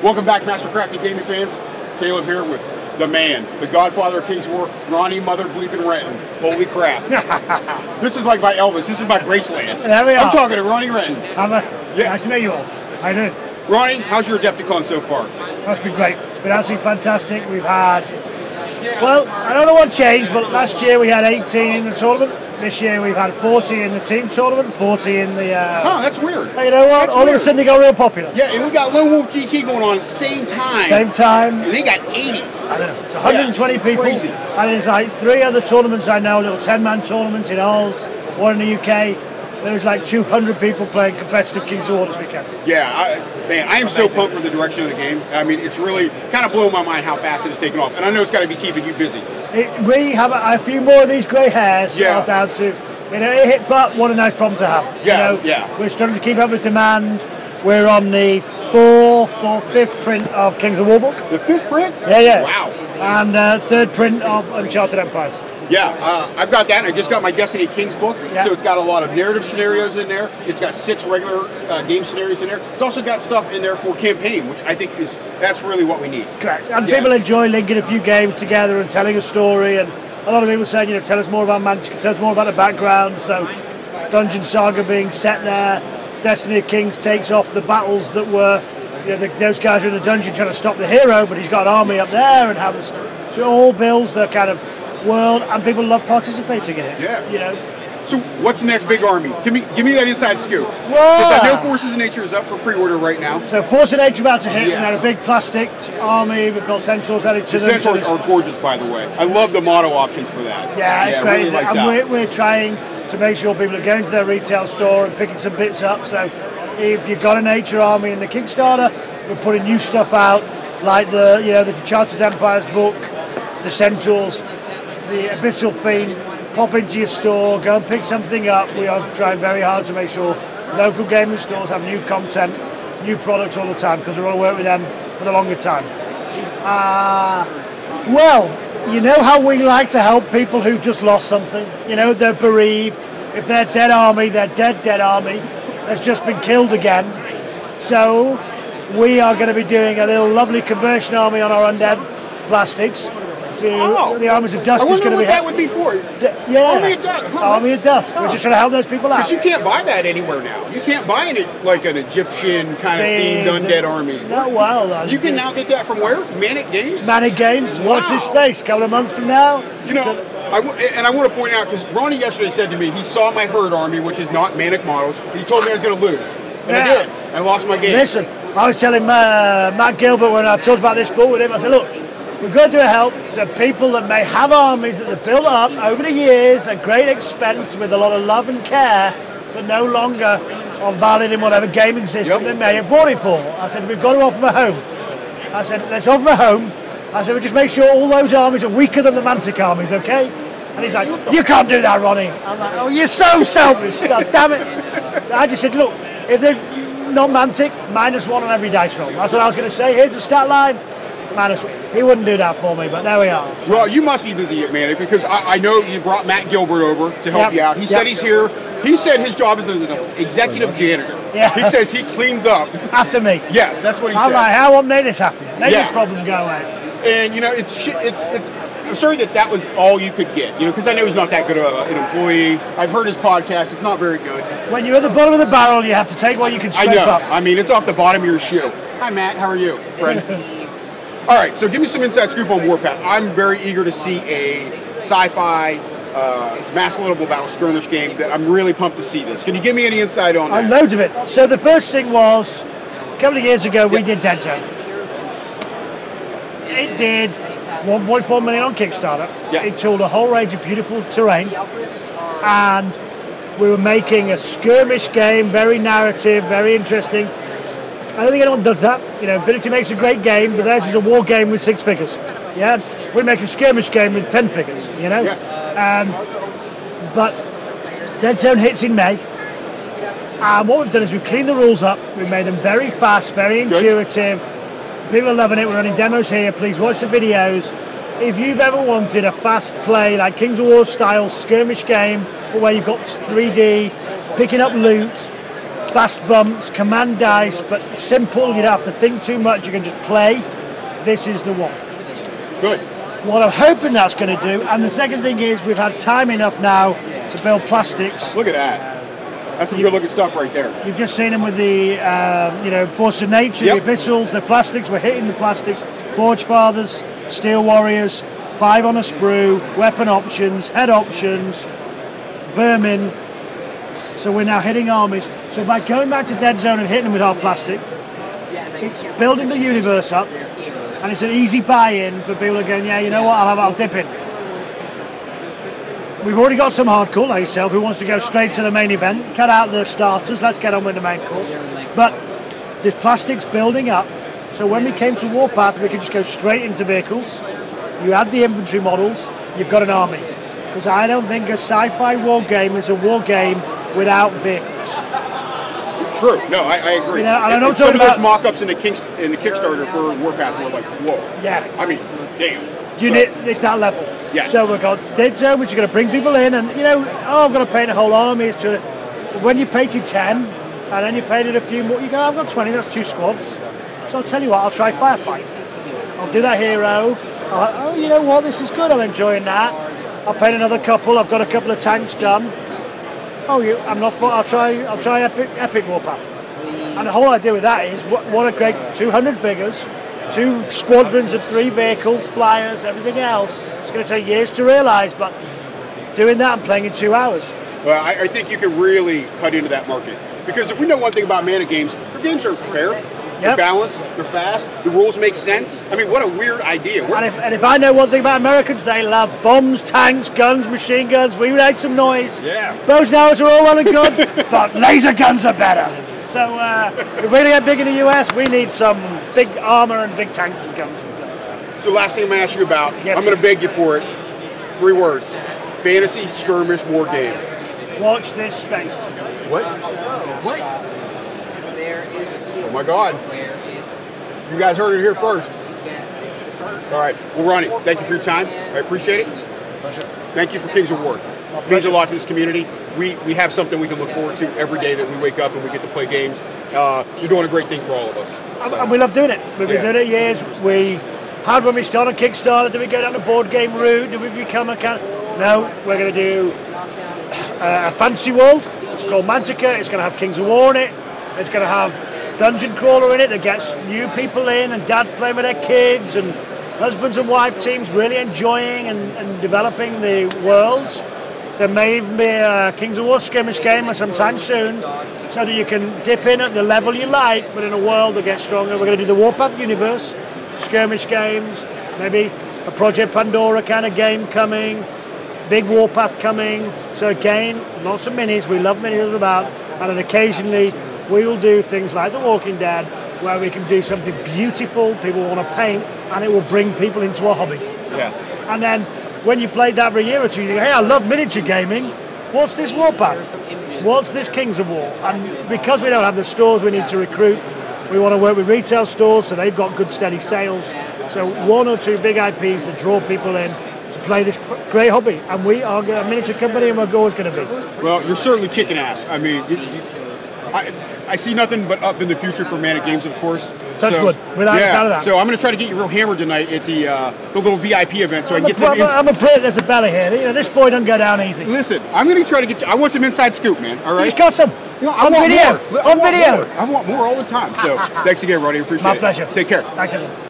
Welcome back, Mastercrafted Gaming fans. Caleb here with the man, the godfather of King's War, Ronnie Mother Bleeping Renton. Holy crap. This is like my Elvis. This is my Graceland. There we are. I'm talking to Ronnie Renton. Nice to meet you all. How you doing? Ronnie, how's your Adepticon so far? That's been great. It's been absolutely fantastic. We've had, well, I don't know what changed, but last year we had 18 in the tournament. This year we've had 40 in the team tournament, 40 in the... Oh, that's weird. You know what? All of a sudden they got real popular. Yeah, and we got Lone Wolf GT going on at the same time. Same time. And they got 80. I don't know. It's 120 people. Crazy. And there's like 3 other tournaments I know, little 10-man tournaments in Oz, one in the UK. There was like 200 people playing competitive King's War this weekend. Yeah, man, I am so pumped for the direction of the game. I mean, it's really kind of blowing my mind how fast it has taken off. And I know it's got to be keeping you busy. We have a few more of these grey hairs down to, but what a nice problem to have. Yeah, We're starting to keep up with demand. We're on the 4th or 5th print of King's War book. The 5th print? Yeah. Wow. And 3rd print of Uncharted Empires. Yeah, I've got that. I just got my Destiny Kings book, yeah. So it's got a lot of narrative scenarios in there. It's got 6 regular game scenarios in there. It's also got stuff in there for campaign, which I think that's really what we need. Correct. And people enjoy linking a few games together and telling a story. And a lot of people saying, tell us more about Mantic, tell us more about the background. So, Dungeon Saga being set there, Destiny of Kings takes off the battles that were, those guys are in the dungeon trying to stop the hero, but he's got an army up there, and how this, so it all builds the kind of world, and people love participating in it. Yeah. So what's the next big army? Give me that inside scoop. Well, because I know Forces of Nature is up for pre-order right now. So Forces of Nature about to hit, yes. And they're a big plastic army. We've got centaurs added to them. The centaurs are gorgeous, by the way. I love the motto options for that. Yeah, it's great. Really like and we're trying to make sure people are going to their retail store and picking some bits up. So if you've got a nature army in the Kickstarter, we're putting new stuff out, like the Uncharted Empires book, the centaurs, the Abyssal Fiend. Pop into your store, go and pick something up. We are trying very hard to make sure local gaming stores have new content, new products all the time, because we want to work with them for the longer time. Well, you know how we like to help people who've just lost something. They're bereaved. If they're dead army, they're dead army has just been killed again. So we are going to be doing a little lovely conversion army on our undead plastics. The Armies of Dust is going to be. That would be for. Army of Dust. Huh, Army of Dust. We're just trying to help those people out. Because you can't buy that anywhere now. You can't buy it like an Egyptian kind of themed undead army. No, well, you can now get that from where? Manic Games. Manic Games. Wow. Watch this space. A couple of months from now. I want to point out, because Ronnie yesterday said to me he saw my herd army, which is not Manic models, and he told me I was going to lose, and I did. I lost my game. Listen, I was telling Matt Gilbert when I talked about this book with him. I said, look. We've got to help to people that may have armies that they've built up over the years at great expense with a lot of love and care, but no longer are valid in whatever gaming system they may have bought it for. I said, we've got to offer them a home. I said, let's offer them a home. I said, we'll just make sure all those armies are weaker than the Mantic armies, okay? And he's like, you can't do that, Ronnie. I'm like, oh, you're so selfish, God damn it. So I just said, look, if they're not Mantic, -1 on every dice roll. That's what I was going to say. Here's the stat line. He wouldn't do that for me, but there we are. So. Well, you must be busy at Manic, because I know you brought Matt Gilbert over to help you out. He said he's here. He said his job is as an executive janitor. Yeah. He says he cleans up. After me. Yes, that's what he said. I'm like, how won't make this happen? Make this problem go away. And, it's I'm sorry that was all you could get, because I know he's not that good of an employee. I've heard his podcast. It's not very good. When you're at the bottom of the barrel, you have to take what you can scrape up. I mean, it's off the bottom of your shoe. Hi, Matt. How are you, friend? All right, so give me some inside scoop on Warpath. I'm very eager to see a sci-fi mass loadable battle skirmish game. That I'm really pumped to see this. Can you give me any insight on that? Loads of it. So the first thing was, a couple of years ago, we did Dead Zone. It did 1.4 million on Kickstarter. Yeah. It tooled a whole range of beautiful terrain, and we were making a skirmish game, very narrative, very interesting. I don't think anyone does that. Infinity makes a great game, but theirs is a war game with 6 figures. Yeah, we make a skirmish game with 10 figures. But Dead Zone hits in May, and what we've done is we've cleaned the rules up. We've made them very fast, very intuitive. People are loving it. We're running demos here. Please watch the videos. If you've ever wanted a fast play, like King's War style skirmish game, but where you've got 3D, picking up loot, fast bumps, command dice, but simple. You don't have to think too much. You can just play. This is the one. Good. What I'm hoping that's going to do, and the second thing is we've had time enough now to build plastics. Look at that. That's some good looking stuff right there. You've just seen them with the, Force of Nature, the Abyssals, the plastics. We're hitting the plastics. Forge Fathers, Steel Warriors, 5 on a sprue, weapon options, head options, vermin. So we're now hitting armies. So by going back to Dead Zone and hitting them with our plastic, it's building the universe up, and it's an easy buy-in for people who are going, yeah, you know what, I'll dip in. We've already got some hardcore like yourself who wants to go straight to the main event, cut out the starters, let's get on with the main course. But the plastic's building up, so when we came to Warpath, we could just go straight into vehicles. You add the infantry models, you've got an army. Because I don't think a sci-fi war game is a war game without vehicles. True. No, I agree. You know, and I know some of those mock-ups in the Kickstarter for Warpath were like, whoa. Yeah. I mean, damn. It's that level. Yeah. So we've got Dead Zone, which is going to bring people in, and I'm going to paint a whole army. When you painted 10, and then you painted a few more, you go, I've got 20, that's 2 squads. So I'll tell you what, I'll try Firefight. I'll do that hero. You know what, this is good, I'm enjoying that. I'll paint another couple, I've got a couple of tanks done. I'll try Epic Warpath. And the whole idea with that is, what a great 200 figures, 2 squadrons of 3 vehicles, flyers, everything else. It's going to take years to realise, but doing that and playing in 2 hours. Well, I think you can really cut into that market. Because if we know one thing about Mana games, their games are fair, they're balanced, they're fast, the rules make sense. I mean, what a weird idea. And if I know one thing about Americans, they love bombs, tanks, guns, machine guns. We make some noise. Yeah. Bows and arrows are all well and good, but laser guns are better. So if we're going to get big in the US, we need some big armor and big tanks and guns. So last thing I'm going to ask you about, yes, I'm going to beg you for it. 3 words. Fantasy skirmish war game. Watch this space. What? Oh my God. You guys heard it here first. All right. Well, Ronnie, thank you for your time. I appreciate it. Pleasure. Thank you for Kings of War. It means a lot to this community. We have something we can look forward to every day that we wake up and we get to play games. You're doing a great thing for all of us. So. And we love doing it. We've been doing it years. We had when we started Kickstarter, did we go down the board game route? Did we become a kind of... No, we're going to do a fantasy world. It's called Mantic. It's going to have Kings of War in it. It's going to have Dungeon Crawler in it that gets new people in, and dads playing with their kids, and husbands and wife teams really enjoying and developing the worlds. There may even be a Kings of War skirmish game sometime soon, so that you can dip in at the level you like, but in a world that gets stronger. We're going to do the Warpath universe, skirmish games, maybe a Project Pandora kind of game coming, big Warpath coming. So again, lots of minis. We love minis about, and then occasionally we will do things like The Walking Dead, where we can do something beautiful, people want to paint, and it will bring people into a hobby. Yeah. And then when you played that for a year or two, you think, hey, I love miniature gaming. What's this Warpath? What's this Kings of War? And because we don't have the stores we need to recruit, we want to work with retail stores so they've got good steady sales. So 1 or 2 big IPs that draw people in to play this great hobby. And we are a miniature company, and we're always going to be. Well, you're certainly kicking ass. I mean, I see nothing but up in the future for Mana Games, of course. Touchwood, without a doubt of that. So I'm going to try to get you real hammered tonight at the little VIP event, so I can get some. I'm a player. There's a belly here. You know, this boy doesn't go down easy. Listen, I'm going to try to get. I want some inside scoop, man. All right. He's got some. You know, on video. I want more all the time. So thanks again, Ronnie. Appreciate it. My pleasure. Take care. Thanks, everyone.